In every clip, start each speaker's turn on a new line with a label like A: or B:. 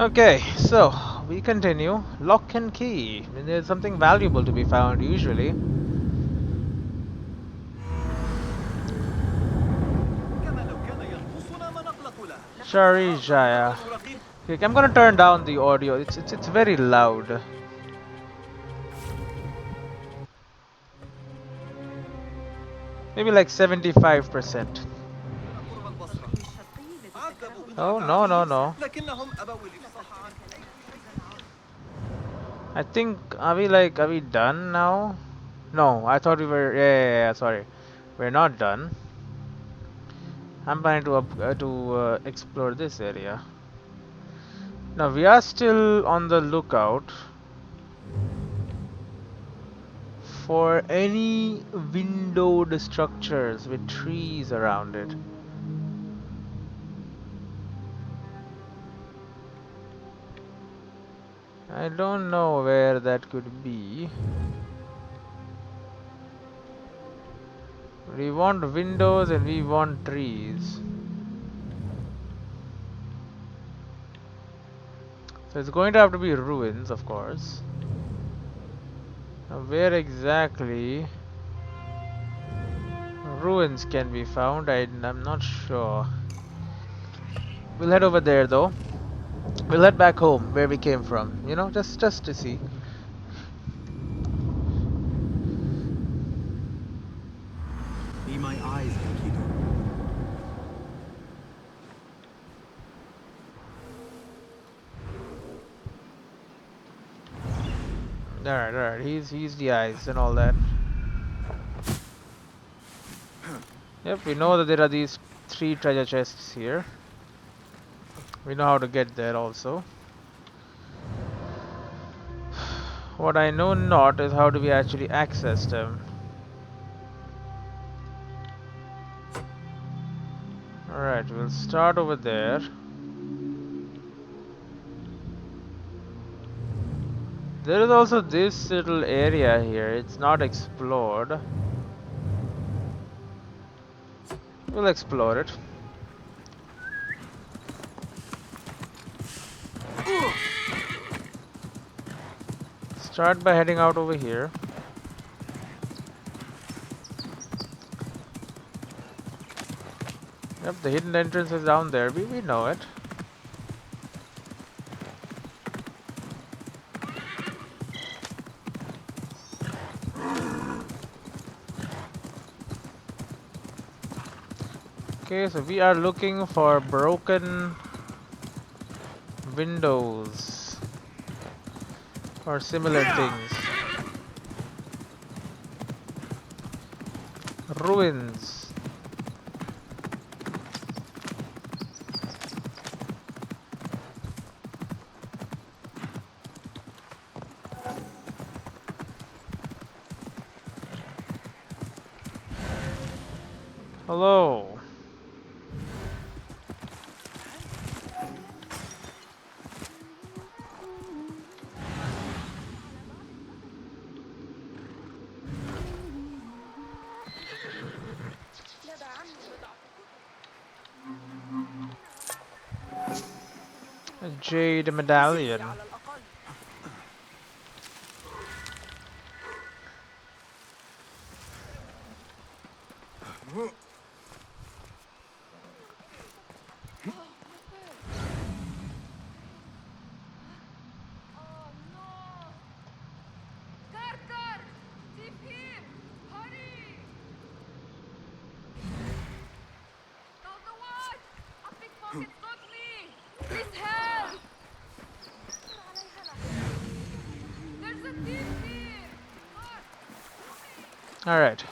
A: Okay, so we continue. Lock and key. I mean, there's something valuable to be found usually. Shari Jaya. Okay, I'm gonna turn down the audio. It's very loud. Maybe like 75%. Oh no no no. I think are we done now? No, I thought we were. Yeah. Sorry, we're not done. I'm planning to explore this area. Now we are still on the lookout for any windowed structures with trees around it. I don't know where that could be. We want windows and we want trees. So it's going to have to be ruins, of course. Now where exactly ruins can be found, I'm not sure. We'll head over there though. We'll head back home where we came from, you know, just to see.
B: Be my eyes, Enkidu.
A: Alright, he's the eyes and all that. Yep, we know that there are these 3 treasure chests here. We know how to get there also. What I know not is how do we actually access them. Alright, we'll start over there. There is also this little area here. It's not explored. We'll explore it. Start by heading out over here. Yep, the hidden entrance is down there. We know it. Okay, so we are looking for broken windows or similar things. Ruins. Hello. A jade medallion. Alright.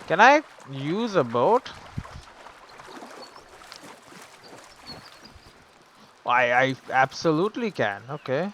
A: Can I use a boat? I absolutely can. Okay.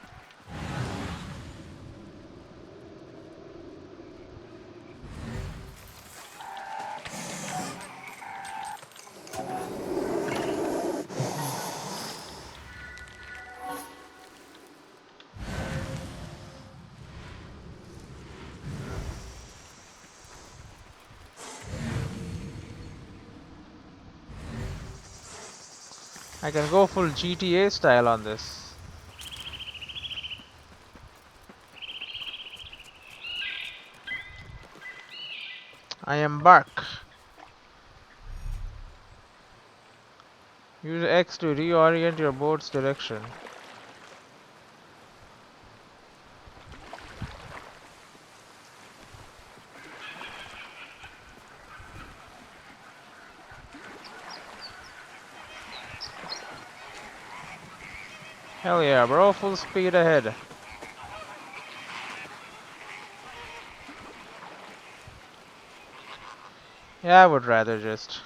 A: I can go full GTA style on this. I embark. Use X to reorient your boat's direction. Hell yeah, bro, full speed ahead. Yeah, I would rather just...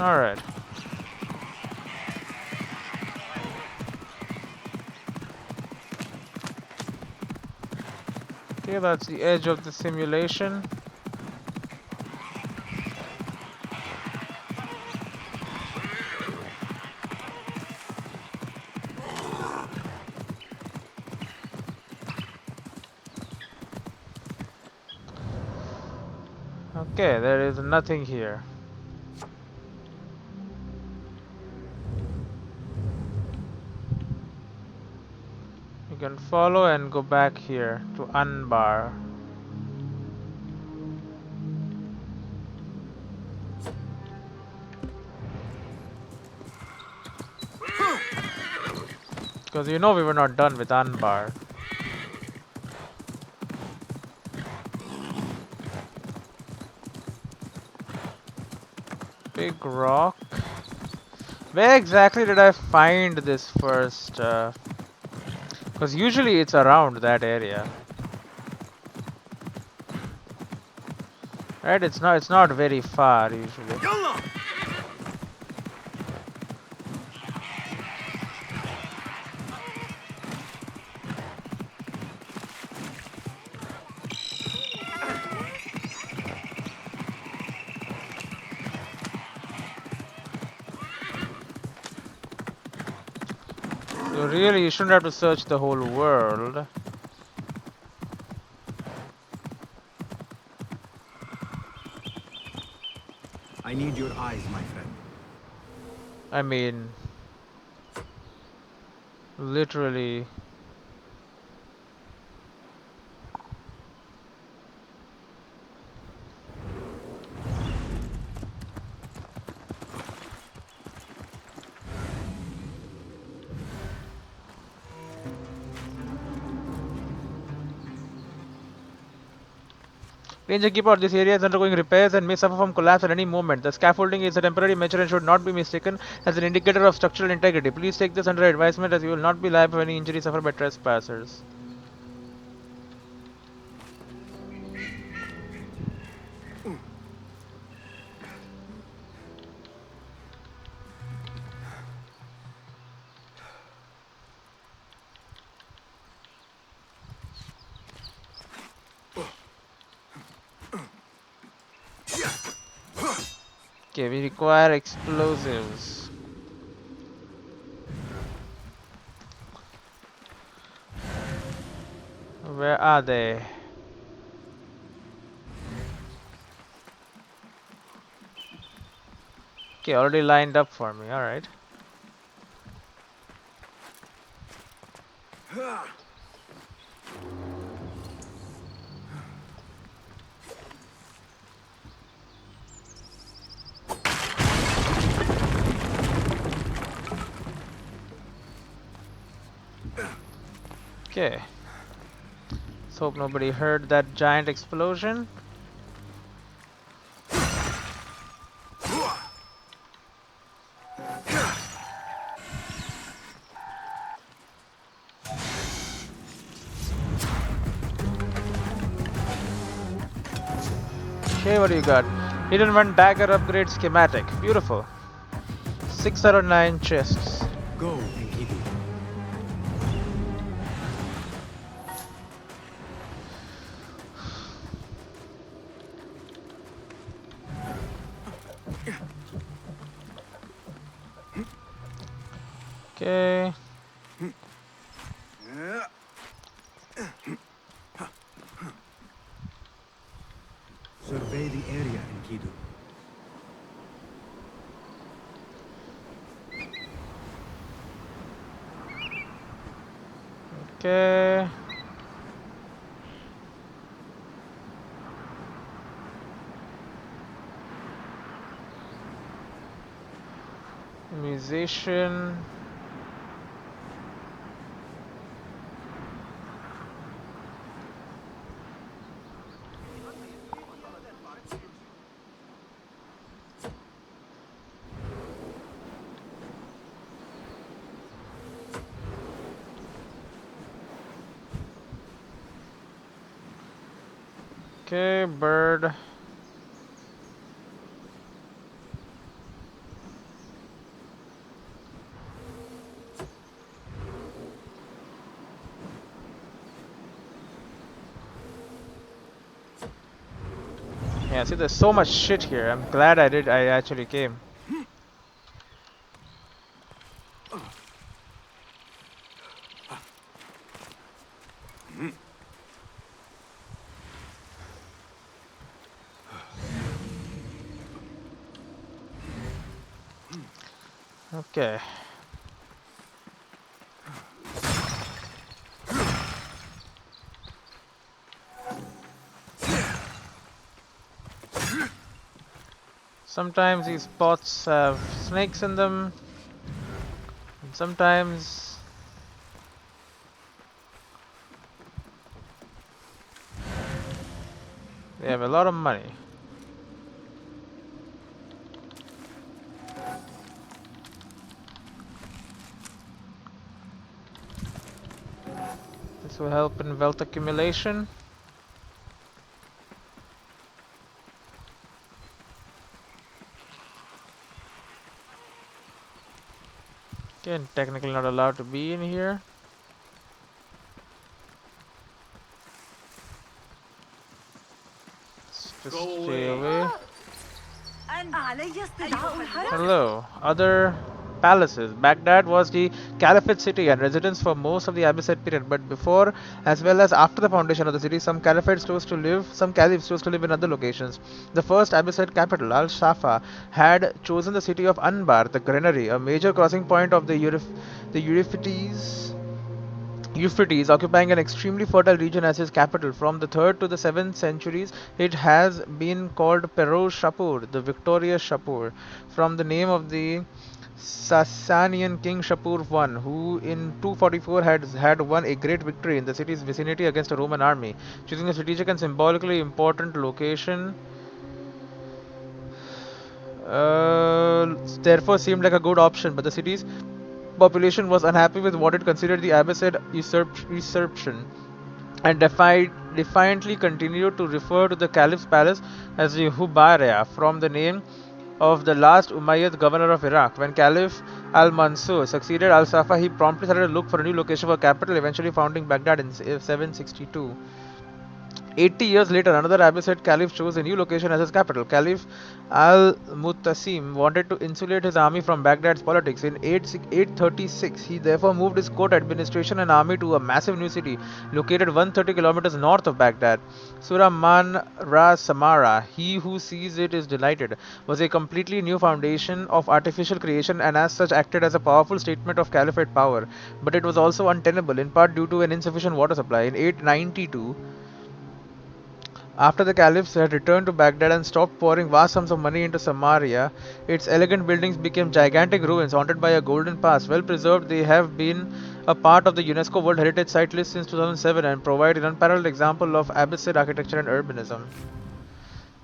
A: Alright. Okay, that's the edge of the simulation. Okay, there is nothing here. You can follow and go back here to unbar. Because you know we were not done with unbar. Big rock. Where exactly did I find this first? Because usually it's around that area. Right? It's not very far usually. So really you shouldn't have to search the whole world.
B: I need your eyes, my friend.
A: I mean, literally. Ranger, keep out. This area is undergoing repairs and may suffer from collapse at any moment. The scaffolding is a temporary measure and should not be mistaken as an indicator of structural integrity. Please take this under advisement as you will not be liable for any injury suffered by trespassers. Okay, we require explosives. Where are they? Okay, already lined up for me, alright. Okay. Let's hope nobody heard that giant explosion. Okay, what do you got? Hidden one dagger upgrade schematic. Beautiful. 6 out of 9 chests.
B: Go, Enkidu.
A: Okay.
B: area, Enkidu.
A: Okay. Musician. Okay, bird. Yeah, see, there's so much shit here. I'm glad I actually came. Okay. Sometimes these pots have snakes in them, and sometimes they have a lot of money. This will help in wealth accumulation. Again, technically not allowed to be in here. Just stay away. Hello. Other palaces. Baghdad was the caliphate city and residence for most of the Abbasid period, but before as well as after the foundation of the city, some caliphs chose to live in other locations. The first Abbasid capital, Al-Shafa, had chosen the city of Anbar, the granary, a major crossing point of the Euphrates, occupying an extremely fertile region as its capital. From the 3rd to the 7th centuries, it has been called Peroz Shapur, the victorious Shapur, from the name of the Sasanian king Shapur I, who in 244 had won a great victory in the city's vicinity against a Roman army. Choosing a strategic and symbolically important location therefore seemed like a good option, but the city's population was unhappy with what it considered the Abbasid usurpation and defiantly continued to refer to the Caliph's palace as the Hubayra, from the name of the last Umayyad governor of Iraq. When Caliph al-Mansur succeeded al-Safa, he promptly started to look for a new location for capital, eventually founding Baghdad in 762. 80 years later, another Abbasid caliph chose a new location as his capital. Caliph al-Muttasim wanted to insulate his army from Baghdad's politics. In 836, he therefore moved his court administration and army to a massive new city located 130 kilometers north of Baghdad. Suraman Ra Samara, he who sees it is delighted, was a completely new foundation of artificial creation and as such acted as a powerful statement of caliphate power. But it was also untenable, in part due to an insufficient water supply. In 892, after the caliphs had returned to Baghdad and stopped pouring vast sums of money into Samaria, its elegant buildings became gigantic ruins haunted by a golden past. Well preserved, they have been a part of the UNESCO World Heritage Site list since 2007 and provide an unparalleled example of Abbasid architecture and urbanism.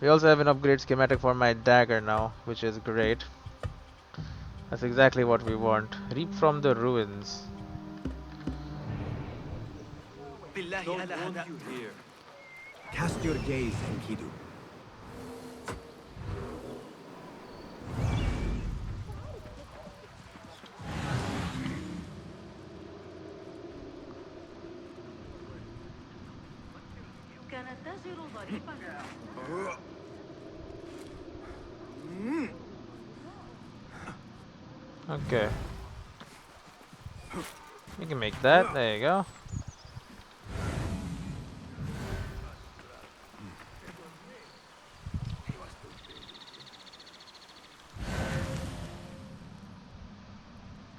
A: We also have an upgrade schematic for my dagger now, which is great. That's exactly what we want. Reap from the ruins.
B: Don't want you here. Cast your gaze, Enkidu.
A: Okay. We can make that. There you go.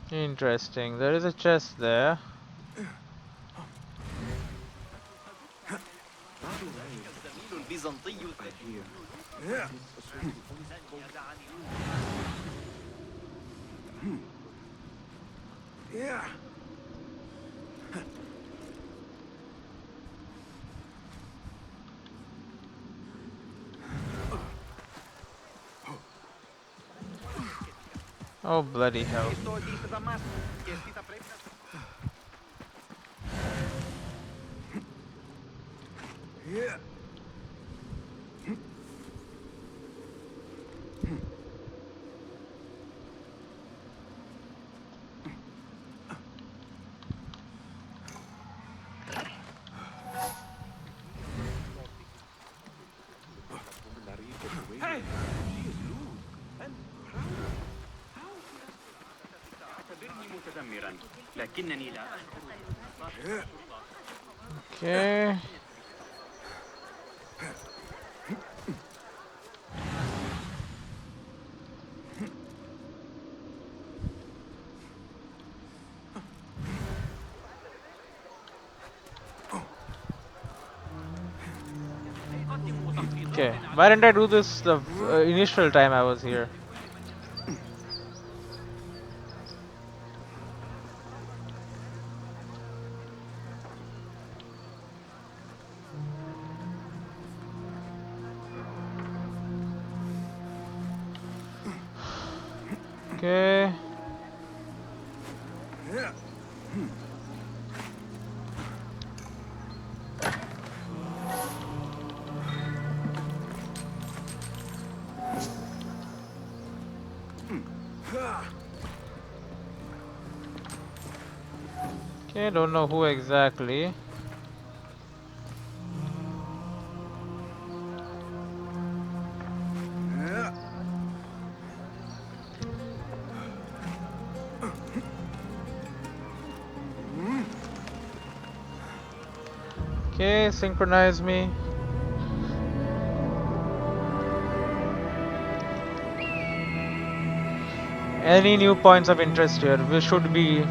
A: Interesting. There is a chest there.
B: Yeah.
A: Oh, bloody hell.
B: Yeah. Hey! She is rude and proud. How? اعتبرني متذمرا لكنني لا أحترم.
A: Okay. Okay. Why didn't I do this the initial time I was here? Okay. Okay, don't know who exactly. Okay, synchronize me. Any new points of interest here? We should be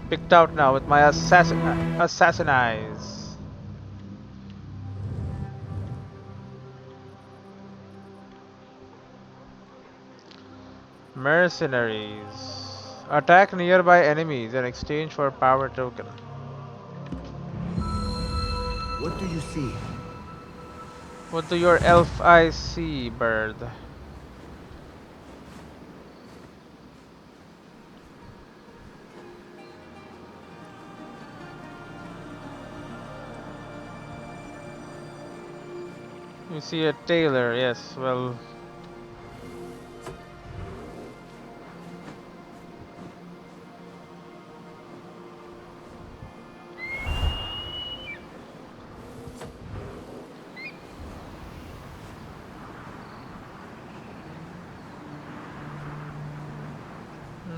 A: picked out now with my assassinize. Mercenaries. Attack nearby enemies in exchange for power token.
B: What do you see?
A: What do your elf eyes see, bird? You see a tailor, yes, well.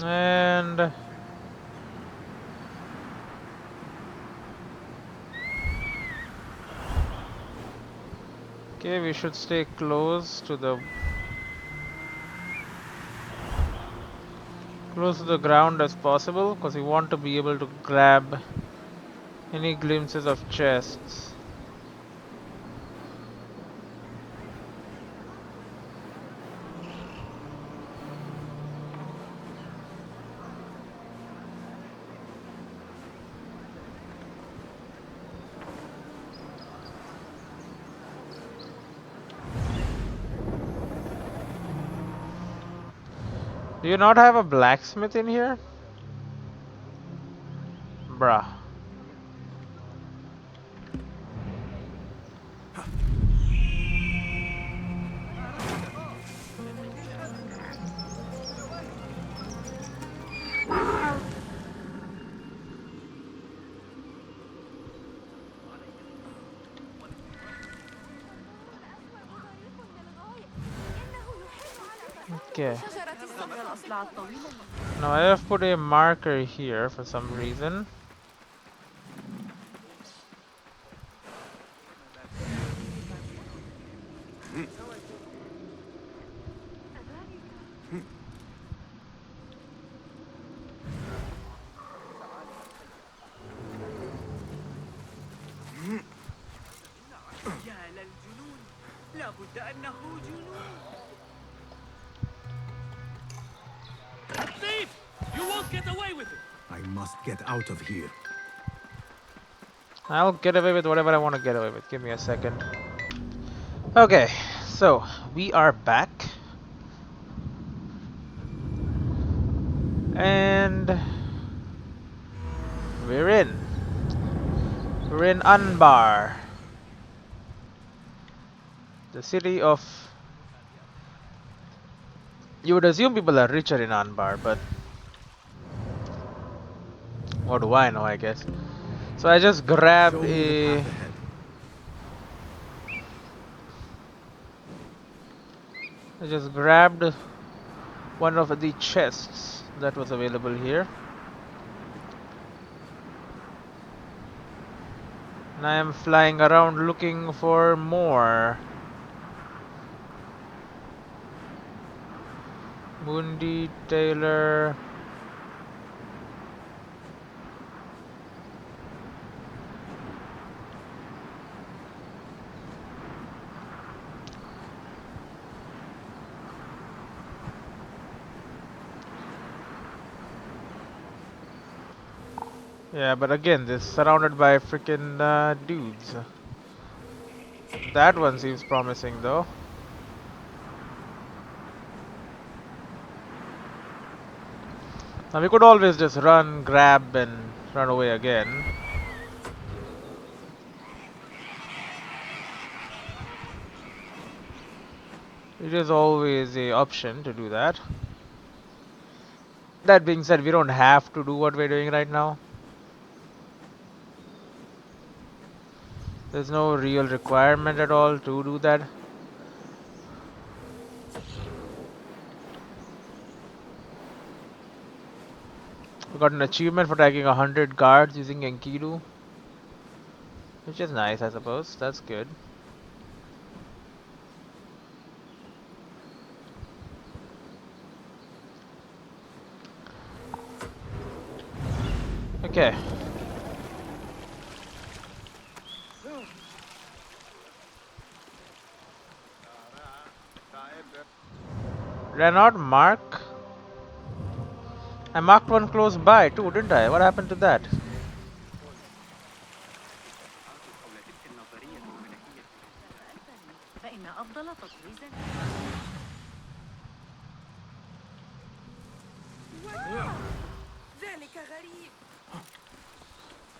A: And okay, we should stay close to the ground as possible because we want to be able to grab any glimpses of chests. Do you not have a blacksmith in here? Bruh. Okay. Now I have put a marker here for some reason.
B: لابد أنه جنون. Thief! You won't get away with it. I must get out of here.
A: I'll get away with whatever I want to get away with. Give me a second. Okay, so we are back. And we're in. We're in Anbar. The city of... You would assume people are richer in Anbar, but... what do I know, I guess. So I just grabbed a... I just grabbed one of the chests that was available here. And I am flying around looking for more. Mundi, Taylor... Yeah, but again, this surrounded by freaking dudes. That one seems promising though. Now we could always just run, grab, and run away again. It is always a option to do that. That being said, we don't have to do what we're doing right now. There's no real requirement at all to do that. We got an achievement for tagging 100 guards using Enkidu, which is nice, I suppose. That's good. Okay. Renault mark. I marked one close by too, didn't I? What happened to that?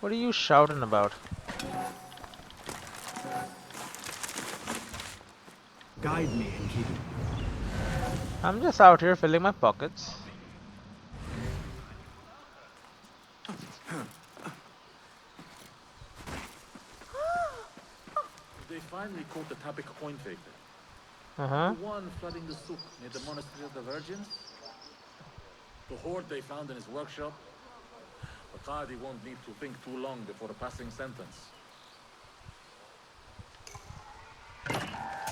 A: What are you shouting about?
B: Guide me, Enkidu.
A: I'm just out here filling my pockets.
C: They finally caught the Tabik coin faker.
A: Uh-huh.
C: The one flooding the souk near the Monastery of the Virgins. The hoard they found in his workshop. The Qadi won't need to think too long before passing sentence.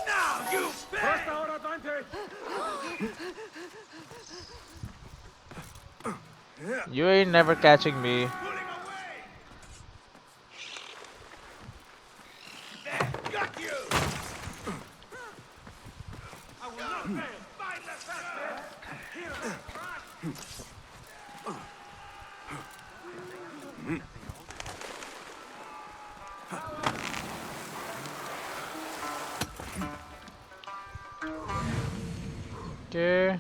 B: Now you
C: Press our advantage!
A: You ain't never catching me.
B: Got you! I will not fail. Find the suspect! Here!
A: Okay.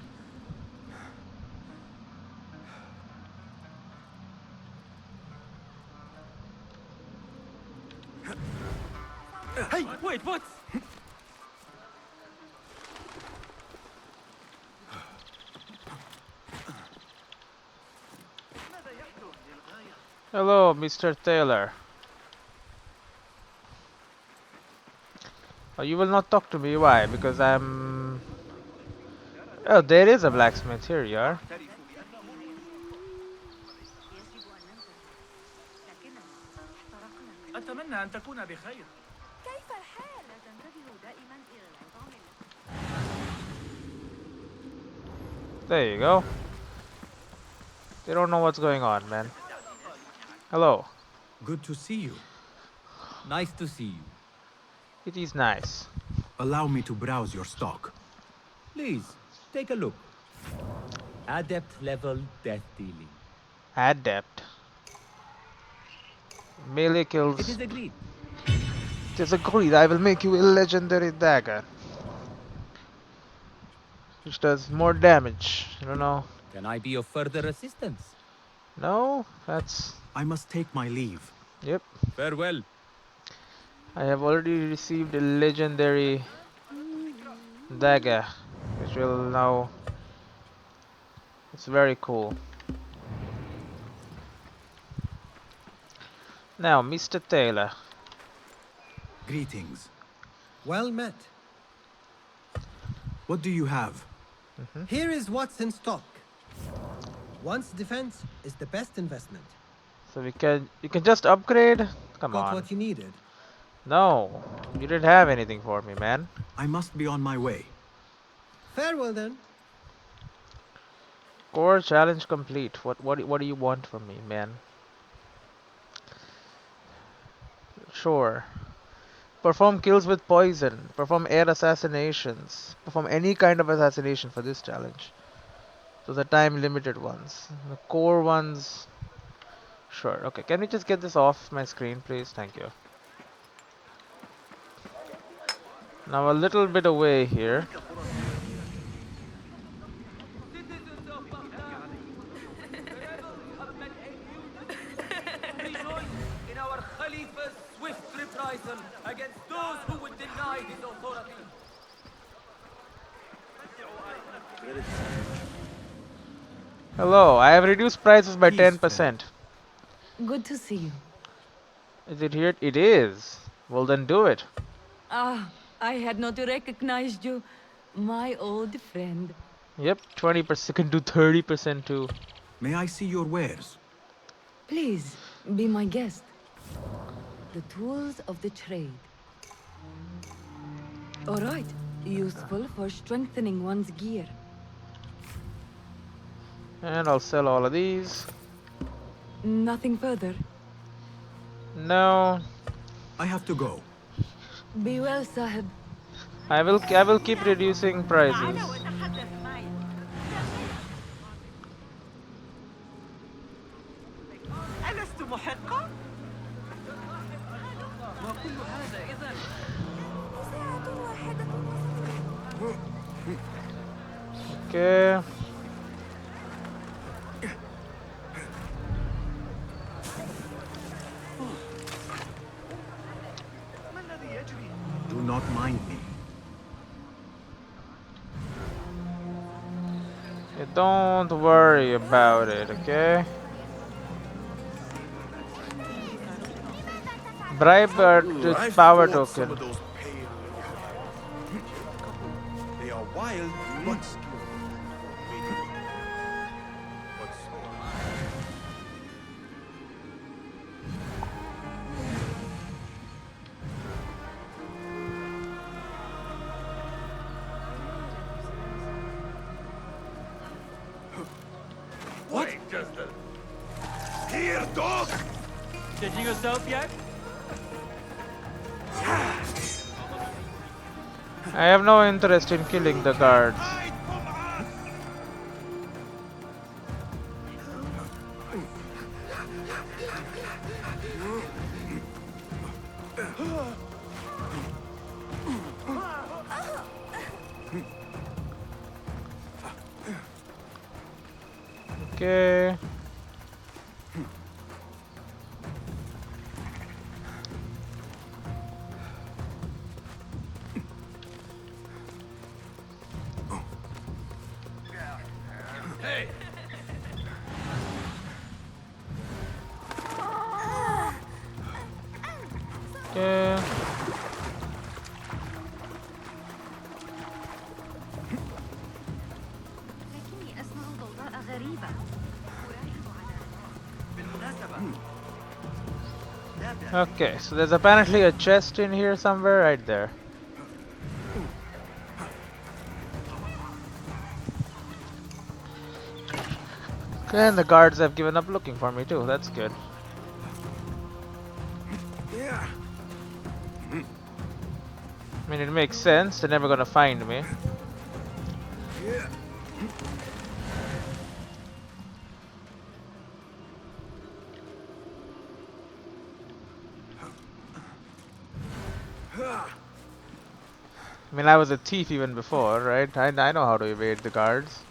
B: Hey, wait, what?
A: Hello, Mr. Taylor. Oh, you will not talk to me. Why? Because I'm... Oh, there is a blacksmith. Here you are.
B: أتمنى أن تكون بخير.
D: كيف الحال؟ تنتبه دائما إلى العظام.
A: There you go. They don't know what's going on, man. Hello.
B: Good to see you.
E: Nice to see you.
A: It is nice.
B: Allow me to browse your stock.
E: Please, take a look. Adept level death dealing.
A: Adept. Melee
E: It
A: kills.
E: is agreed.
A: Disagreed. I will make you a legendary dagger, which does more damage. I don't know.
E: Can I be of further assistance?
A: No, that's.
B: I must take my leave.
A: Yep.
E: Farewell.
A: I have already received a legendary dagger, which will now. It's very cool. Now, Mr. Taylor.
B: Greetings.
F: Well met.
B: What do you have?
F: Here is what's in stock. One's defense is the best investment.
A: So you can just upgrade? Come
F: Got
A: on.
F: what you needed.
A: No, you didn't have anything for me, man.
B: I must be on my way.
F: Farewell then.
A: Core challenge complete. What do you want from me, man? Sure. Perform kills with poison. Perform air assassinations. Perform any kind of assassination for this challenge. So the time limited ones. The core ones. Sure. Okay. Can we just get this off my screen, please? Thank you. Now a little bit away here.
E: In our Khalifa's swift reprisal against those who would deny his authority.
A: Hello. I have reduced prices by
B: Peace,
A: 10%.
G: Good to see you.
A: Is it here? It is. Well then do it.
G: Ah, I had not recognized you. My old friend.
A: Yep. 20%. Can do 30% too.
B: May I see your wares?
G: Please, be my guest. The tools of the trade. Alright, useful for strengthening one's gear.
A: And I'll sell all of these.
G: Nothing further.
A: No.
B: I have to go.
G: Be well, Sahib.
A: I will keep reducing prices.
D: تعال وتحدث معي. ألست محقا؟ وكل هذا إذا ساعة واحدة
A: Okay.
B: Do not mind me.
A: Don't worry about it, okay? Bribe power token.
H: They are wild, but skillful. But so am I. What? Just here, dog!
E: Stitching yourself yet?
A: I have no interest in killing the guards.
H: Hide from us!
A: Okay.
H: Hey!
A: Okay.
D: لكني أسمع ضوضاء غريبة.
A: Okay, so there's apparently a chest in here somewhere, right there. Okay, and the guards have given up looking for me too, that's good. I mean, it makes sense. They're never gonna find me. I mean, I was a thief even before, right? I know how to evade the guards.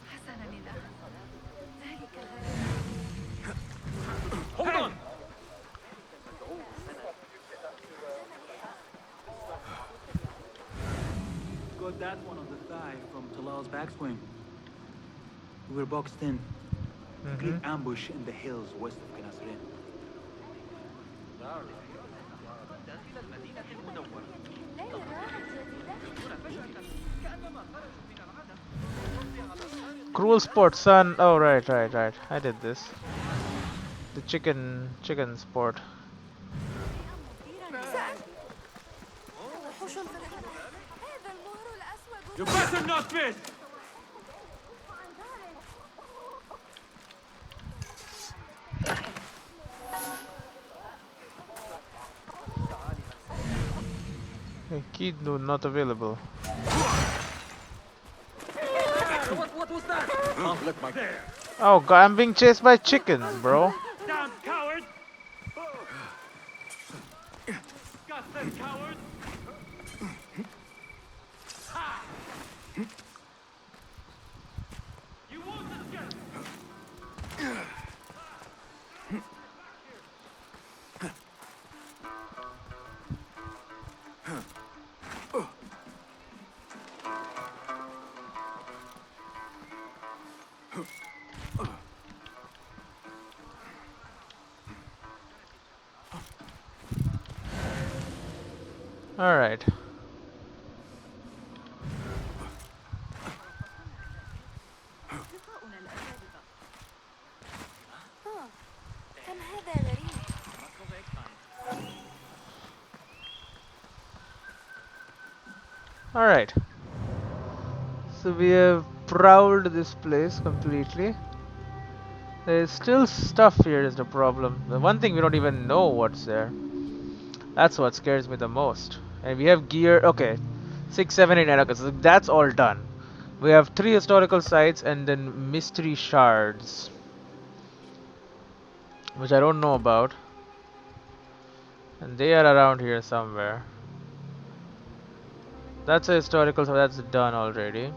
D: حسنا إذا ذلك
E: Hold on!
B: Got that one on the thigh from Talal's backswing. We were boxed in. Great ambush in the hills west of Kanasrin.
A: Cruel sport, son. Oh, right. I did this. The chicken sport.
D: وحوش هذا المهر الأسود
E: You better not miss!
A: Hey, kid, no, not available.
E: What was that?
C: Let my
A: Oh god, I'm being chased by chickens, bro.
E: Damn coward! Disgusting coward! Ha! You won't escape!
A: Alright.
D: لقاؤنا الأجانب كم هذا غريب
A: Alright. So we have prowled this place completely. There's still stuff here is the problem. The one thing we don't even know what's there. That's what scares me the most. And we have gear. Okay. 6, 7, 8, 9. Okay, so that's all done. We have 3 historical sites and then mystery shards. Which I don't know about. And they are around here somewhere. That's a historical, so that's done already.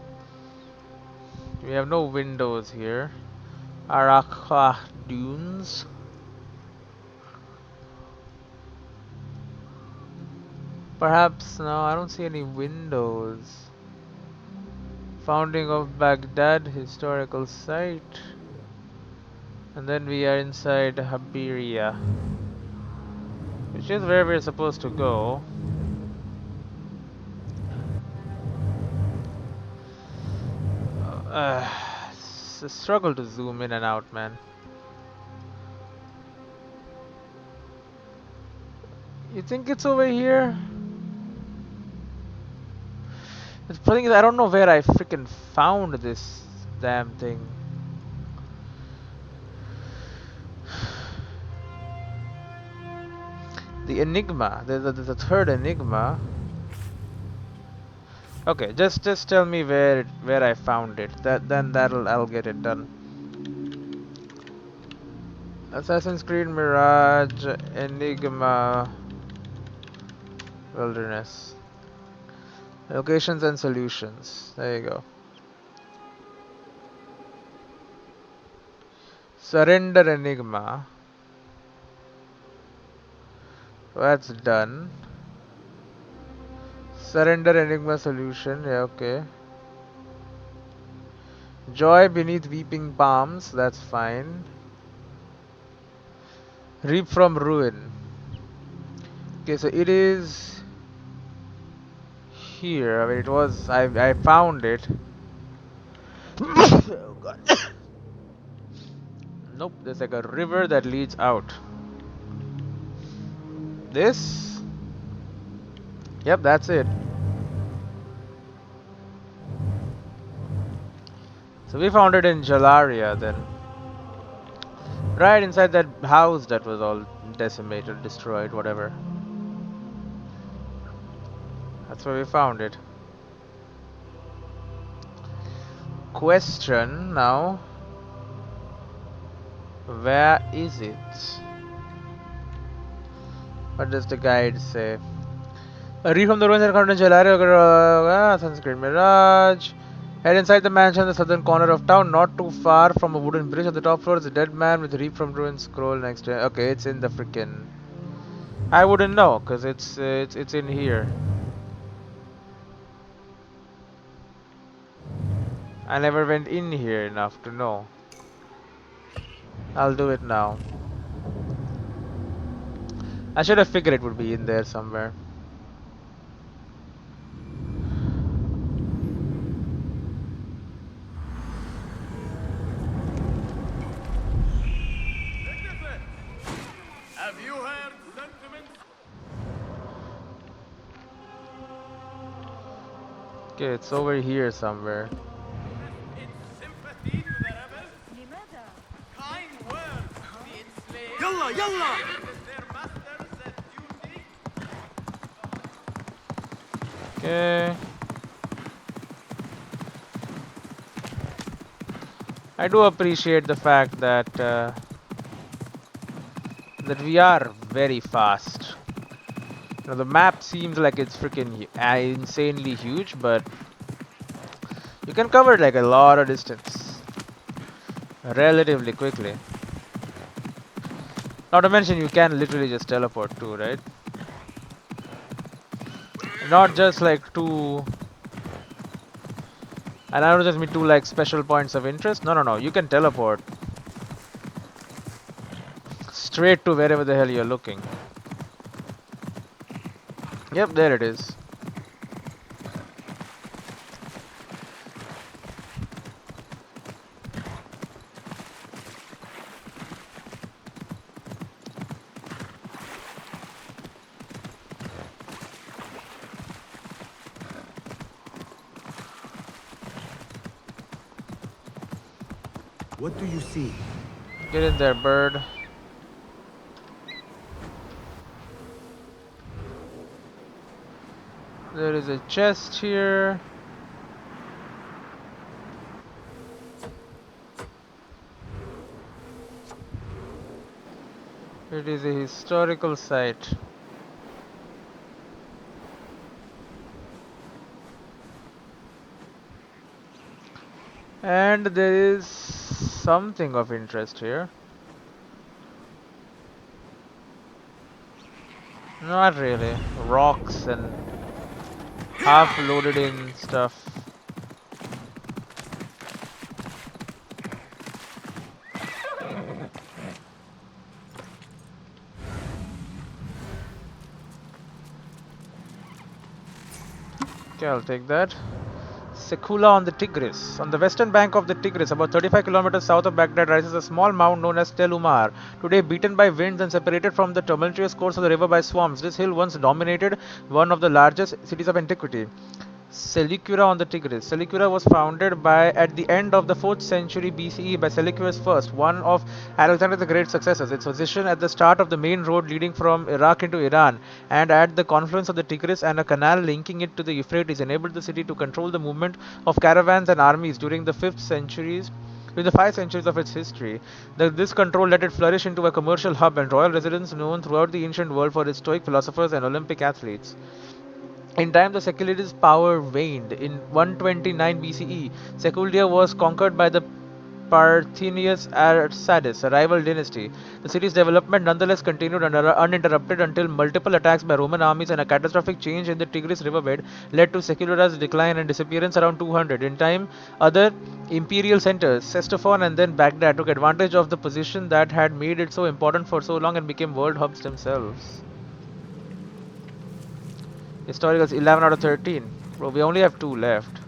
A: We have no windows here. Arakha dunes. Perhaps, no, I don't see any windows. Founding of Baghdad historical site. And then we are inside Habiria, which is where we're supposed to go. It's a struggle to zoom in and out, man. You think it's over here? The thing is, I don't know where I freaking found this damn thing. The enigma, the third enigma. Okay, just tell me where I found it. I'll get it done. Assassin's Creed Mirage Enigma Wilderness. Locations and solutions. There you go. Surrender Enigma. That's done. Surrender Enigma solution. Yeah, okay. Joy beneath weeping palms. That's fine. Reap from ruin. Okay, so it is here. I mean, it was. I found it. Oh god. Nope. There's like a river that leads out. This. Yep, that's it. So we found it in Jalaria then. Right inside that house that was all decimated, destroyed, whatever. That's where we found it. Question now. Where is it? What does the guide say? A read from the ruins encountered in Jalaria, Sanskrit Mirage. Head inside the mansion in the southern corner of town, not too far from a wooden bridge. On the top floor is a dead man with a reap from ruins scroll next to it. Okay, it's in the frickin'. I wouldn't know, cause it's in here. I never went in here enough to know. I'll do it now. I should have figured it would be in there somewhere.
C: Have you heard sentiments?
A: Okay, it's over here somewhere.
C: In sympathy to the rebels?
D: لماذا؟
C: Kind words to the enslaved.
H: Yalla, yalla!
C: Their masters at duty?
A: Okay. I do appreciate the fact that that we are very fast. You know, the map seems like it's freaking insanely huge, but you can cover like a lot of distance relatively quickly. Not to mention you can literally just teleport too, right? Not just like two. And I don't just mean two like special points of interest. No, no, no. You can teleport straight to wherever the hell you're looking. Yep, there it is.
F: What do you see?
A: Get in there, bird. There is a chest here. It is a historical site. And there is something of interest here. Not really. Rocks and half loaded in stuff. Okay, I'll take that. Sekula on the Tigris. On the western bank of the Tigris, about 35 kilometers south of Baghdad, rises a small mound known as Tel Umar. Today beaten by winds and separated from the tumultuous course of the river by swamps, this hill once dominated one of the largest cities of antiquity. Seleucura on the Tigris. Seleucura was founded at the end of the 4th century BCE by Seleucus I, one of Alexander the Great's successors. Its position at the start of the main road leading from Iraq into Iran and at the confluence of the Tigris and a canal linking it to the Euphrates enabled the city to control the movement of caravans and armies during the 5 centuries of its history. This control let it flourish into a commercial hub and royal residence known throughout the ancient world for its stoic philosophers and Olympic athletes. In time, the Seculids' power waned. In 129 BCE, Seculia was conquered by the Parthenius Arsadis, a rival dynasty. The city's development nonetheless continued uninterrupted until multiple attacks by Roman armies and a catastrophic change in the Tigris riverbed led to Seculira's decline and disappearance around 200. In time, other imperial centers, Ctesiphon and then Baghdad, took advantage of the position that had made it so important for so long and became world hubs themselves. Historicals 11 out of 13. Bro, we only have 2 left.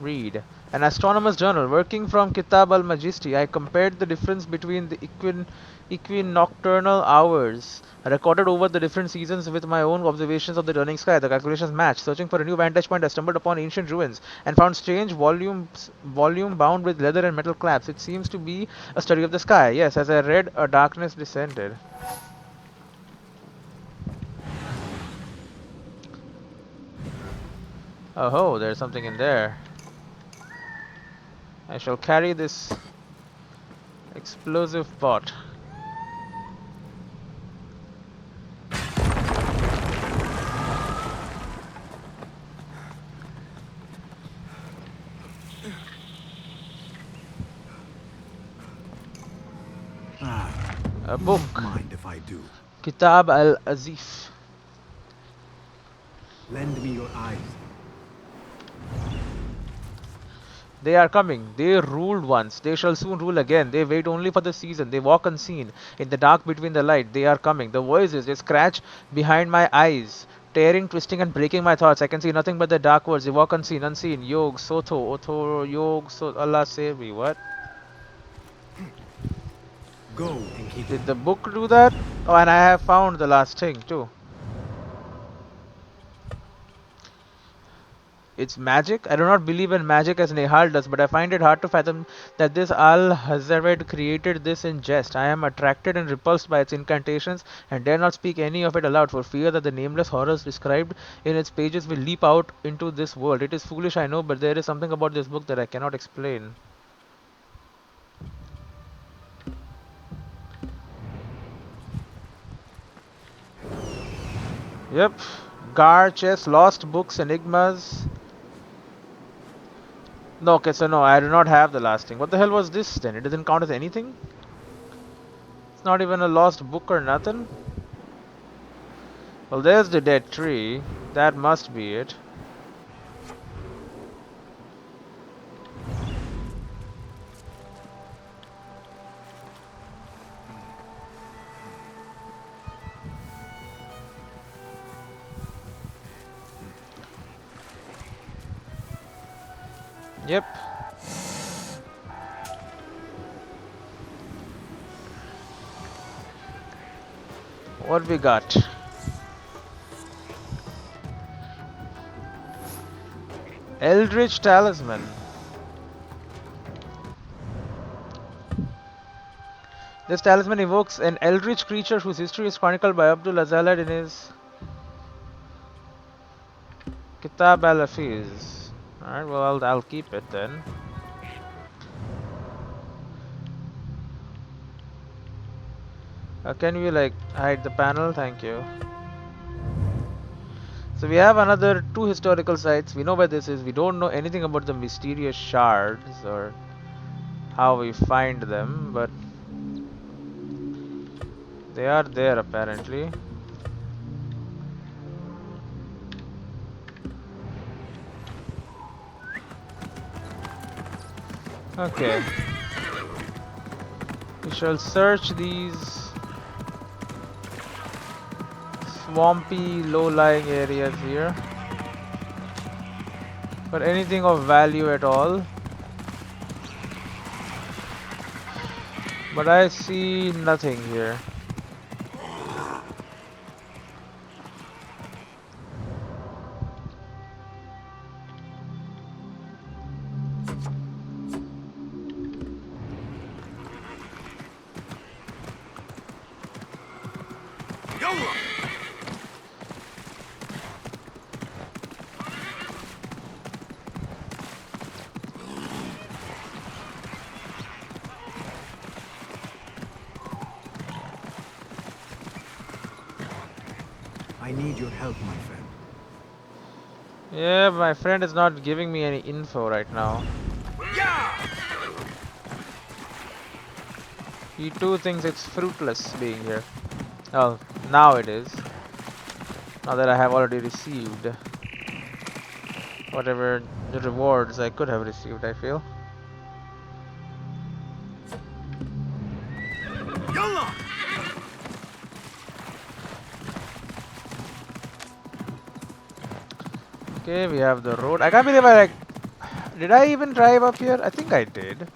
A: Read. An astronomer's journal. Working from Kitab al-Majisti, I compared the difference between the equinoctial hours recorded over the different seasons with my own observations of the turning sky. The calculations matched. Searching for a new vantage point, I stumbled upon ancient ruins and found strange volume bound with leather and metal clamps. It seems to be a study of the sky. Yes, as I read, a darkness descended. Oh ho, there's something in there. I shall carry this explosive pot. A book.
H: Don't mind if I do.
A: Kitab al-Azif.
H: Lend me your eyes.
A: They are coming. They ruled once. They shall soon rule again. They wait only for the season. They walk unseen. In the dark between the light. They are coming. The voices, they scratch behind my eyes. Tearing, twisting and breaking my thoughts. I can see nothing but the dark words. They walk unseen, unseen. Yog, Soto, Oto, Yog, so Allah save me. What?
H: Go and keep
A: Did the book do that? Oh, and I have found the last thing too. It's magic. I do not believe in magic as Nehal does, but I find it hard to fathom that this Al-Hazred created this in jest. I am attracted and repulsed by its incantations and dare not speak any of it aloud for fear that the nameless horrors described in its pages will leap out into this world. It is foolish, I know, but there is something about this book that I cannot explain. Yep. Gar, chess, lost books, enigmas. No, okay, so no, I do not have the last thing. What the hell was this then? It doesn't count as anything? It's not even a lost book or nothing? Well, there's the dead tree. That must be it. Yep. What we got? Eldritch Talisman. This talisman evokes an eldritch creature whose history is chronicled by Abdul Azalad in his Kitab al-Hafiz. Alright, well, I'll keep it then. Can we like hide the panel? Thank you. So we have another 2 historical sites. We know where this is. We don't know anything about the mysterious shards or how we find them, but they are there apparently. Okay. We shall search these swampy, low-lying areas here for anything of value at all. But I see nothing here.
H: I need your help, my friend.
A: Yeah, my friend is not giving me any info right now. He too thinks it's fruitless being here. Oh, now it is. Now that I have already received whatever the rewards I could have received, I feel. Okay, we have the road. I can't believe I like Did I even drive up here? I think I did.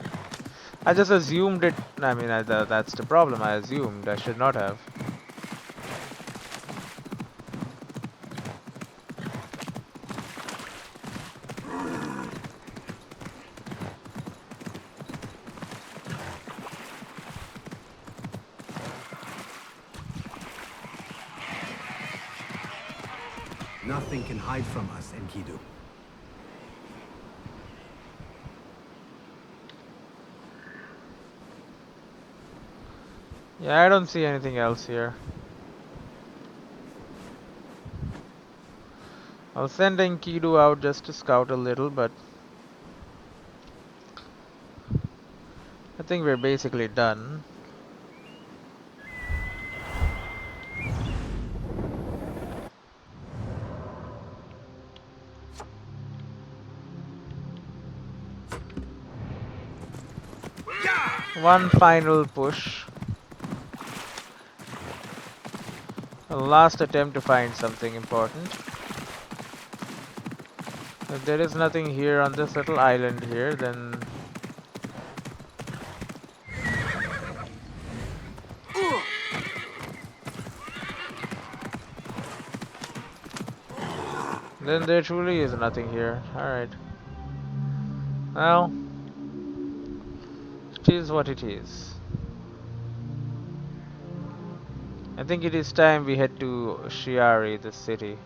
A: I just assumed it. I mean, that's the problem. I assumed. I should not have.
F: Nothing can hide from us, Enkidu.
A: Yeah, I don't see anything else here. I'll send Enkidu out just to scout a little, but I think we're basically done. One final push. A last attempt to find something important. If there is nothing here on this little island here, then there truly is nothing here. Alright. Well, it is what it is. I think it is time we head to Shiari, the city.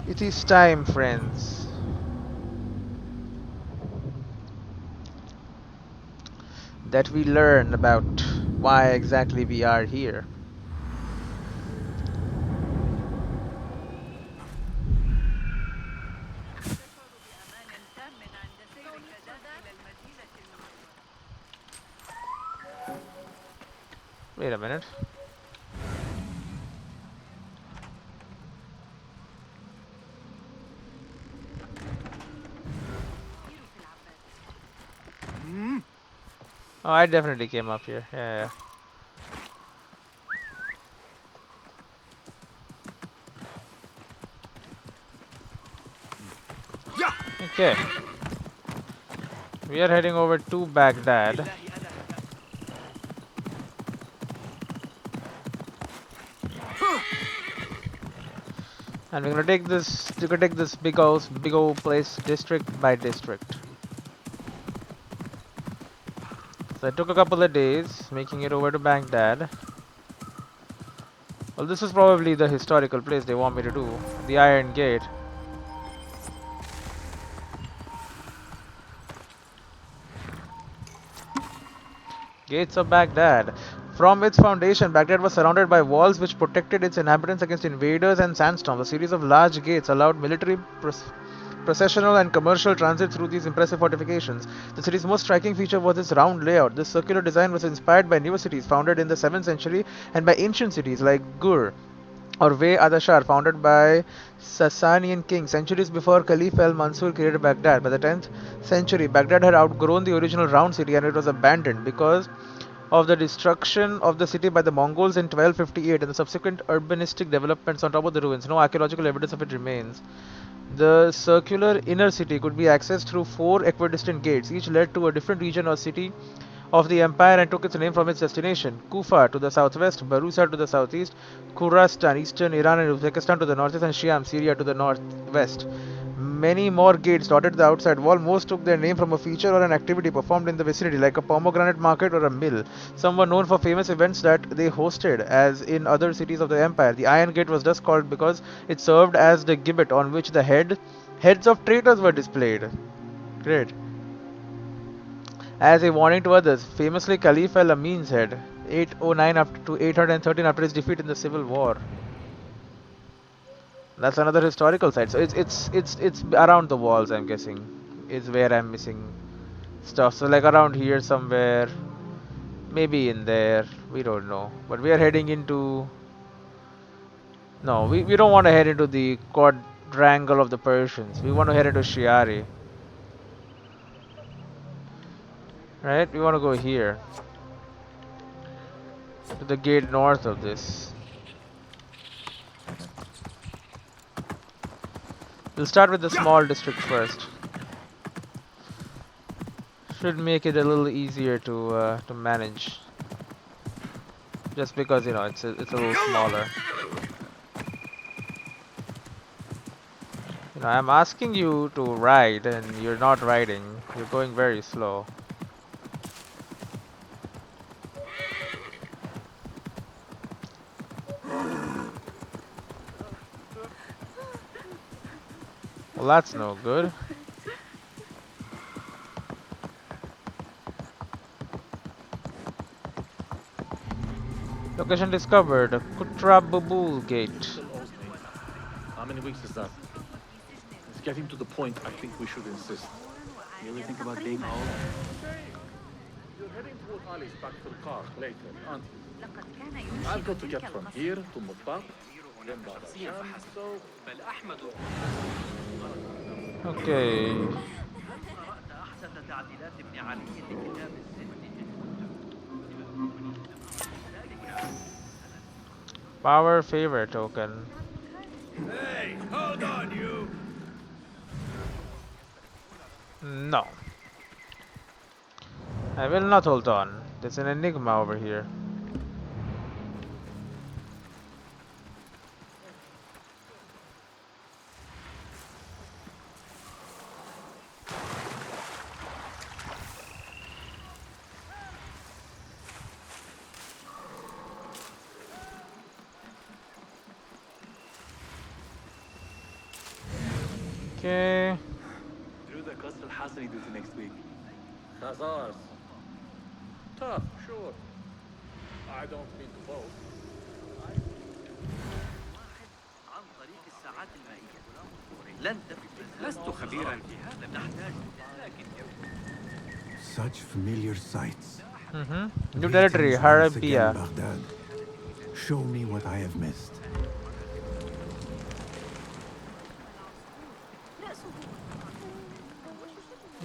A: It is time, friends. That we learn about why exactly we are here. Wait a minute. Oh, I definitely came up here. Yeah. Okay. We are heading over to Baghdad. And we're gonna take this big old place district by district. So it took a couple of days making it over to Baghdad. Well, this is probably the historical place they want me to do. The Iron Gate. Gates of Baghdad. From its foundation, Baghdad was surrounded by walls which protected its inhabitants against invaders and sandstorms. A series of large gates allowed military, processional and commercial transit through these impressive fortifications. The city's most striking feature was its round layout. This circular design was inspired by newer cities founded in the 7th century and by ancient cities like Gur or Way Adashar, founded by Sasanian kings centuries before Caliph al-Mansur created Baghdad. By the 10th century, Baghdad had outgrown the original round city and it was abandoned because of the destruction of the city by the Mongols in 1258 and the subsequent urbanistic developments on top of the ruins. No archaeological evidence of it remains. The circular inner city could be accessed through 4 equidistant gates. Each led to a different region or city of the empire and took its name from its destination. Kufa to the southwest, Barusa to the southeast, Khurastan, eastern Iran and Uzbekistan to the northeast, and Shiam, Syria to the northwest. Many more gates dotted the outside wall. Most took their name from a feature or an activity performed in the vicinity, like a pomegranate market or a mill. Some were known for famous events that they hosted, as in other cities of the empire. The Iron Gate was thus called because it served as the gibbet on which the heads of traitors were displayed. Great. As a warning to others, famously Caliph al-Amin's head, 809 up to 813 after his defeat in the civil war. That's another historical site. So it's around the walls, I'm guessing, is where I'm missing stuff. So like around here somewhere, maybe in there, we don't know. But we are heading into. No, we don't want to head into the quadrangle of the Persians. We want to head into Shiari. Right? We want to go here. To the gate north of this. We'll start with the small district first. Should make it a little easier to manage. Just because, you know, it's a little smaller. You know, I'm asking you to ride and you're not riding. You're going very slow. Well, that's no good. Location discovered. Kutra Babul Gate.
C: Still owes me. How many weeks is that? It's getting to the point I think we should insist.
B: You ever think about being old?
C: You're heading toward Ali's back to the car later, aren't you?
D: لقد كان ينشئ
C: I've got to get
D: تلك
C: from
D: القصة.
C: here to Mutbaq, then Baba Sham, so
E: بل أحمد
A: Okay.
E: أحدث تعديلات ابن علي لكتاب السن.
A: Power favor token.
H: Hey, hold on, you!
A: No. I will not hold on. There's an enigma over here. Okay.
B: Drew the Qasr al-Hasri duty next week.
C: Khazars. Tough, sure. I don't mean to boast.
E: عن طريق الساعات المائية. لن تفلت. لست خبيرا في هذا. نحتاج لكن
H: Such familiar sights.
A: New territory,
H: Greetings once again,
A: Harabia.
H: Baghdad. Show me what I have missed.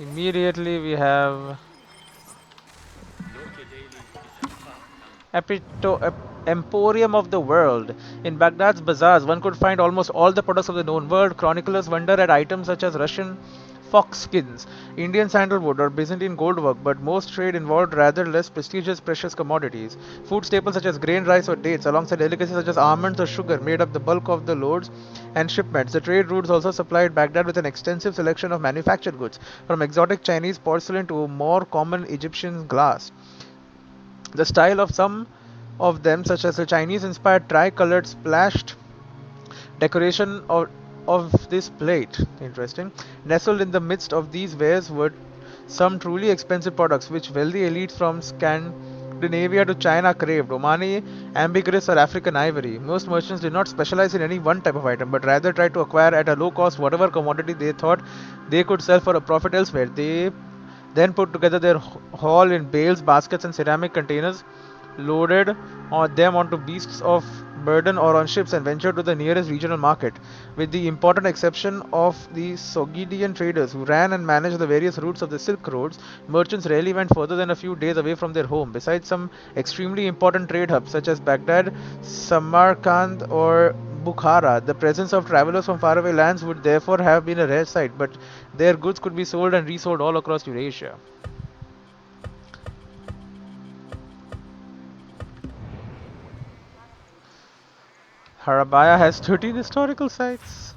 A: Immediately we have Emporium of the World. In Baghdad's bazaars, one could find almost all the products of the known world. Chroniclers wonder at items such as Russian fox skins, Indian sandalwood, or Byzantine goldwork, but most trade involved rather less prestigious precious commodities. Food staples such as grain, rice, or dates, alongside delicacies such as almonds or sugar, made up the bulk of the loads and shipments. The trade routes also supplied Baghdad with an extensive selection of manufactured goods, from exotic Chinese porcelain to more common Egyptian glass. The style of some of them, such as the Chinese-inspired tri-colored splashed decoration of this plate, interesting, nestled in the midst of these wares were some truly expensive products which wealthy elites from Scandinavia to China craved: Omani, ambergris, or African ivory. Most merchants did not specialize in any one type of item, but rather tried to acquire at a low cost whatever commodity they thought they could sell for a profit elsewhere. They then put together their haul in bales, baskets, and ceramic containers, loaded them onto beasts of burden or on ships, and ventured to the nearest regional market. With the important exception of the Sogdian traders who ran and managed the various routes of the Silk Roads, merchants rarely went further than a few days away from their home. Besides some extremely important trade hubs such as Baghdad, Samarkand, or Bukhara, the presence of travelers from faraway lands would therefore have been a rare sight, but their goods could be sold and resold all across Eurasia. Harabaya has 13 historical sites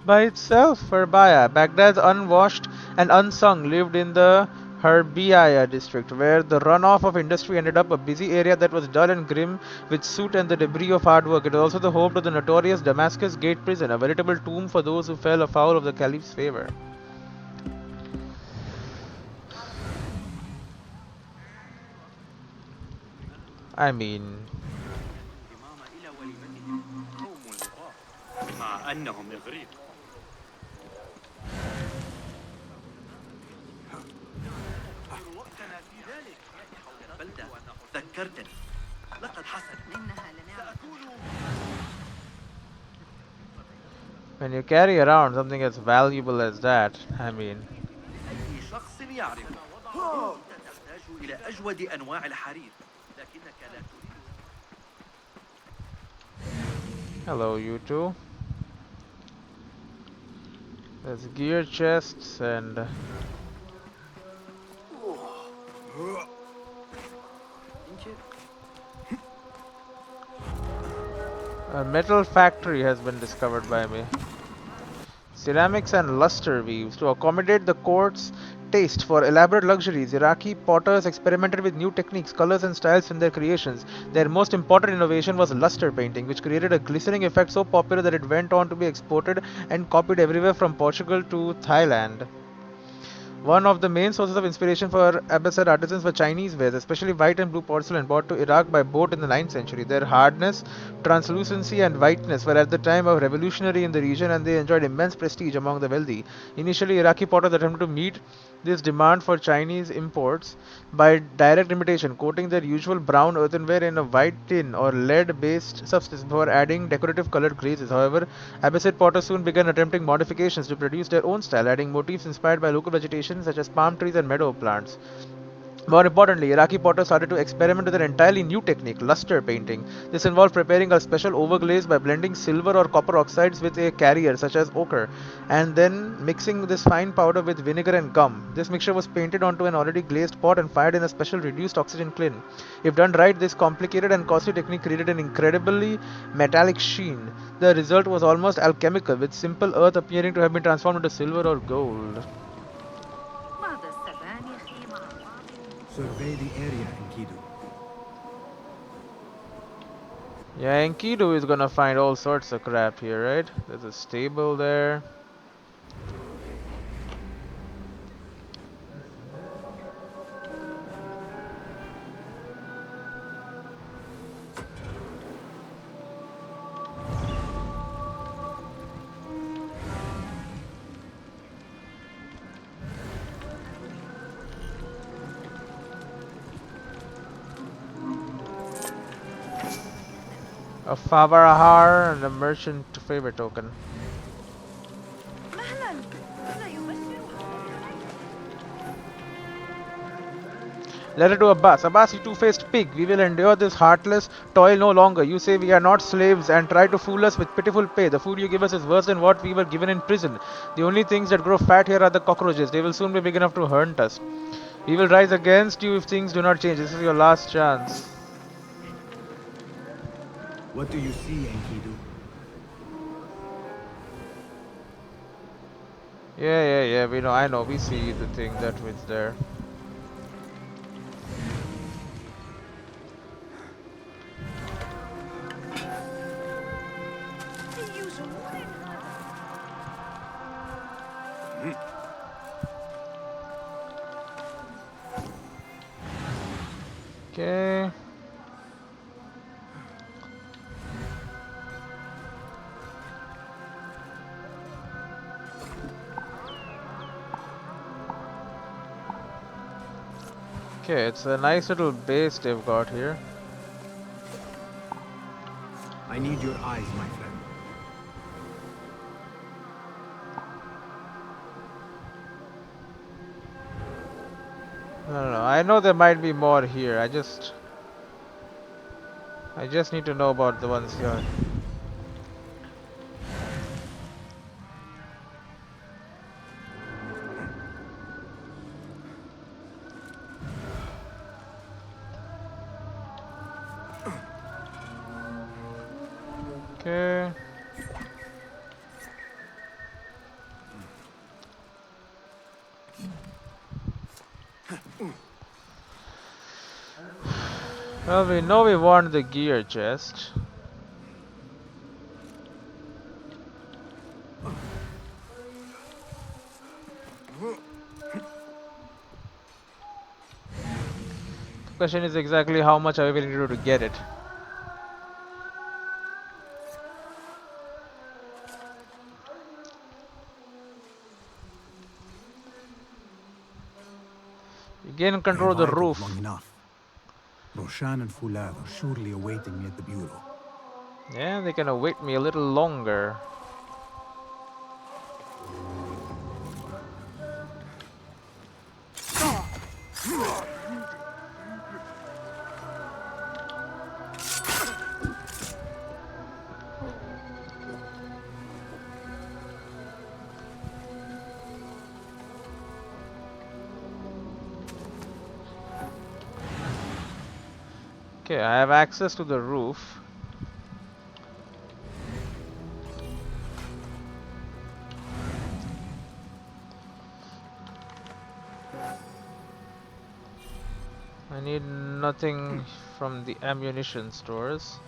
A: by itself. Harabaya, Baghdad's unwashed and unsung, lived in the Harbiya district, where the runoff of industry ended up a busy area that was dull and grim with soot and the debris of hard work. It is also the home to the notorious Damascus Gate prison, a veritable tomb for those who fell afoul of the caliph's favor. I mean,
B: مع أنهم إغريق. وقتنا في ذلك حول البلدة. ذكرتني. لقد حسن.
D: إنها لنعمة.
A: when you carry around something as valuable as that, I mean,
E: أي شخص يعرف. أنت تحتاج إلى أجود أنواع الحرير، لكنك لا تريد.
A: hello you two. There's gear chests and a metal factory has been discovered by me. Ceramics and luster weaves. To accommodate the court's taste for elaborate luxuries, Iraqi potters experimented with new techniques, colors, and styles in their creations. Their most important innovation was luster painting, which created a glistening effect so popular that it went on to be exported and copied everywhere from Portugal to Thailand. One of the main sources of inspiration for Abbasid artisans were Chinese wares, especially white and blue porcelain brought to Iraq by boat in the 9th century. Their hardness, translucency, and whiteness were at the time of revolutionary in the region, and they enjoyed immense prestige among the wealthy. Initially, Iraqi potters attempted to meet this demand for Chinese imports by direct imitation, coating their usual brown earthenware in a white tin or lead-based substance before adding decorative colored glazes. However, Abbasid potters soon began attempting modifications to produce their own style, adding motifs inspired by local vegetation such as palm trees and meadow plants. More importantly, Iraqi potters started to experiment with an entirely new technique, luster painting. This involved preparing a special overglaze by blending silver or copper oxides with a carrier such as ochre, and then mixing this fine powder with vinegar and gum. This mixture was painted onto an already glazed pot and fired in a special reduced oxygen kiln. If done right, this complicated and costly technique created an incredibly metallic sheen. The result was almost alchemical, with simple earth appearing to have been transformed into silver or gold.
B: Survey the area, Enkidu.
A: Yeah, Enkidu is gonna find all sorts of crap here, right? There's a stable there. A Favarahar and a merchant favor token. Letter to Abbas. Abbas, you two-faced pig, we will endure this heartless toil no longer. You say we are not slaves and try to fool us with pitiful pay. The food you give us is worse than what we were given in prison. The only things that grow fat here are the cockroaches. They will soon be big enough to hunt us. We will rise against you if things do not change. This is your last chance.
B: What do you see, Enkidu?
A: Yeah, we know, I know, we see the thing that was there. Okay. Okay, it's a nice little base they've got here.
B: I need your eyes, my friend.
A: No, I know there might be more here. I just need to know about the ones here. Okay. Well, we know we want the gear chest. The question is exactly how much are we willing to do to get it. You gain control of the roof.
B: Long enough. Roshan and Fulad are surely awaiting me at the bureau.
A: Yeah, they can await me a little longer. Okay, I have access to the roof. I need nothing from the ammunition stores.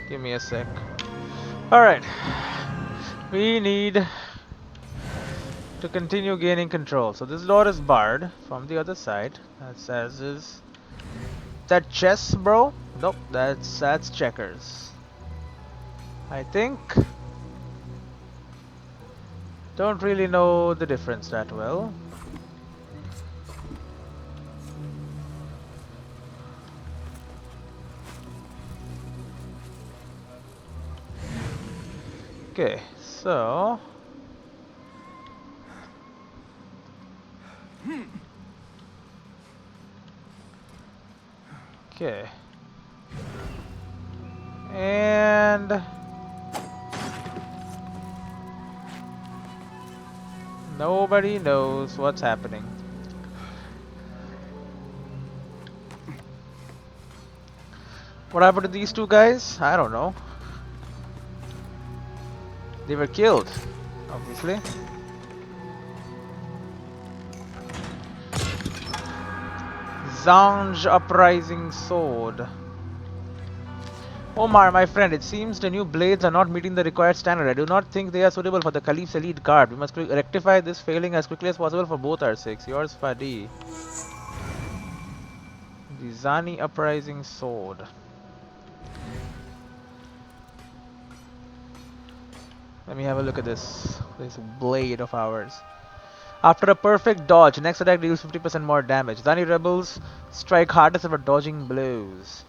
A: Give me a sec. Alright. We need to continue gaining control. So this door is barred from the other side. That says is that chess, bro? Nope, that's checkers. I think. Don't really know the difference that well. Okay, so okay. And nobody knows what's happening. What happened to these two guys? I don't know. They were killed, obviously. Zanj Uprising Sword. Omar, my friend, it seems the new blades are not meeting the required standard. I do not think they are suitable for the Caliph's elite guard. We must rectify this failing as quickly as possible for both our sakes. Yours, Fadi. The Zani Uprising Sword. Let me have a look at this blade of ours. After a perfect dodge, next attack deals 50% more damage. Zani rebels strike hardest for dodging blows.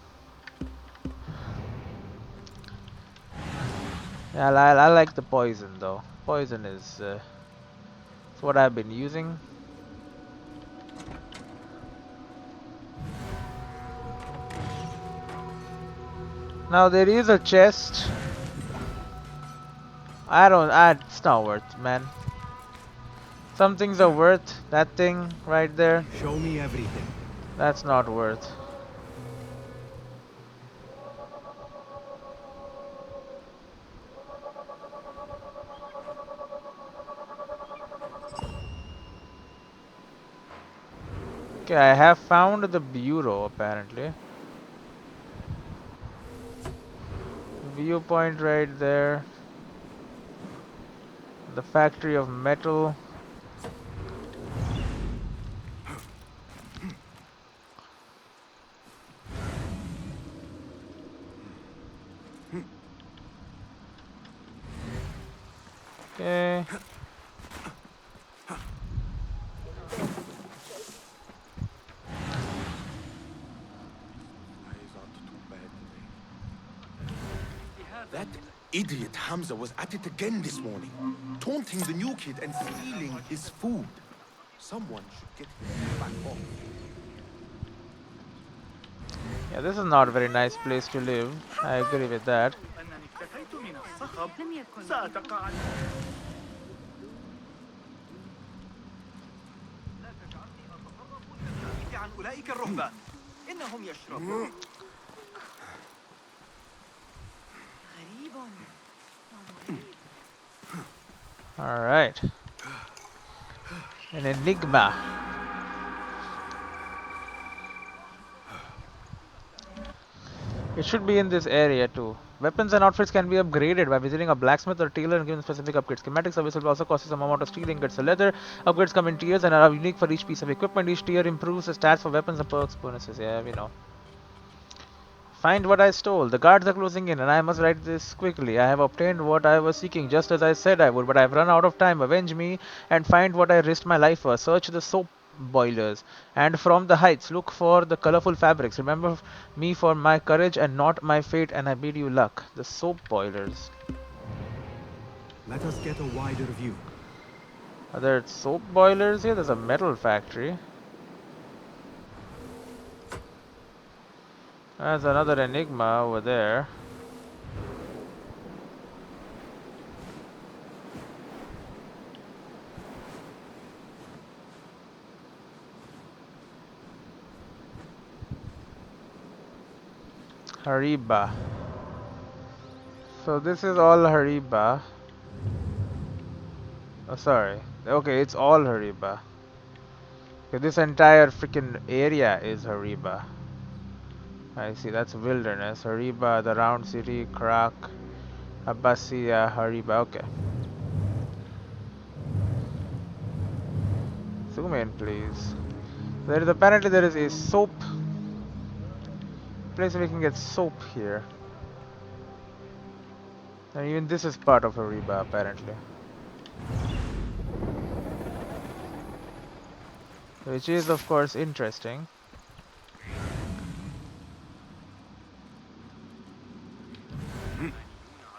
A: Yeah, I like the poison though. Poison is what I've been using. Now there is a chest. It's not worth, man. Some things are worth. That thing right there.
F: Show me everything.
A: That's not worth. Okay, I have found the bureau apparently. Viewpoint right there. The factory of metal. Okay.
H: That idiot Hamza was at it again this morning, taunting the new kid and stealing his food. Someone should get him back off.
A: Yeah, this is not a very nice place to live. I agree with that. Alright. An enigma. It should be in this area too. Weapons and outfits can be upgraded by visiting a blacksmith or tailor and given specific upgrades. Schematic service will also cost you some amount of steel ingots or leather. Upgrades come in tiers and are unique for each piece of equipment. Each tier improves the stats for weapons and perks bonuses. Yeah, we know. Find what I stole. The guards are closing in and I must write this quickly. I have obtained what I was seeking just as I said I would, but I have run out of time. Avenge me and find what I risked my life for. Search the soap boilers and from the heights look for the colorful fabrics. Remember me for my courage and not my fate, and I bid you luck. The soap boilers.
F: Let us get a wider view.
A: Are there soap boilers here? There's a metal factory. There's another enigma over there. Hariba. So this is all Hariba. Oh, sorry. Okay, it's all Hariba. Okay, this entire freaking area is Hariba. I see, that's wilderness. Hariba, the round city, Karkh, Abbasiya, Hariba. Okay. Zoom in, please. Apparently there is a soap place where we can get soap here. And even this is part of Hariba, apparently. Which is, of course, interesting.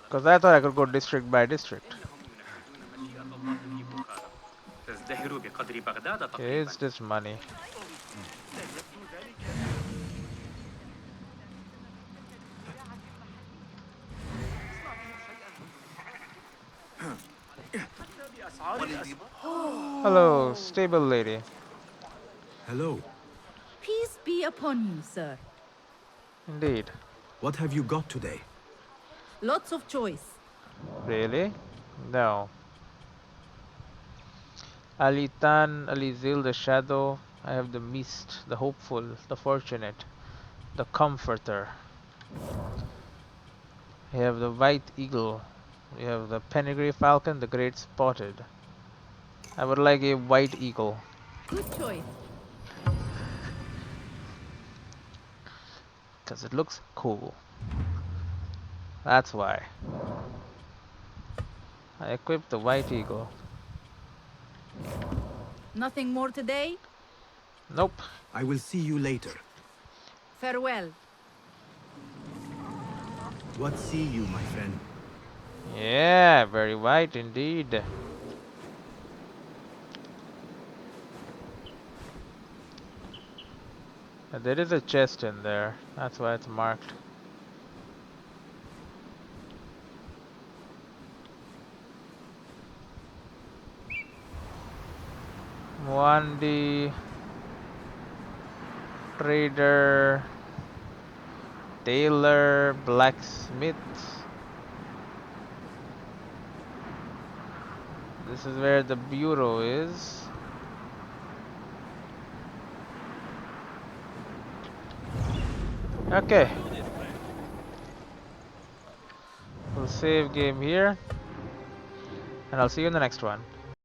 A: Because I thought I could go district by district. Okay, it's just money. Hello, stable lady.
I: Hello.
G: Peace be upon you, sir.
A: Indeed.
I: What have you got today?
G: Lots of choice.
A: Really? No. Alitan, Alizil, the shadow. I have the mist, the hopeful, the fortunate, the comforter. I have the white eagle. We have the pedigree falcon, the great spotted. I would like a white eagle.
G: Good choice.
A: Because it looks cool. That's why. I equipped the white eagle.
G: Nothing more today?
A: Nope.
I: I will see you later.
G: Farewell.
I: What see you, my friend?
A: Yeah, very white indeed. There is a chest in there. That's why it's marked. Wandi, trader, tailor, blacksmith. This is where the bureau is. Okay. We'll save game here. And I'll see you in the next one.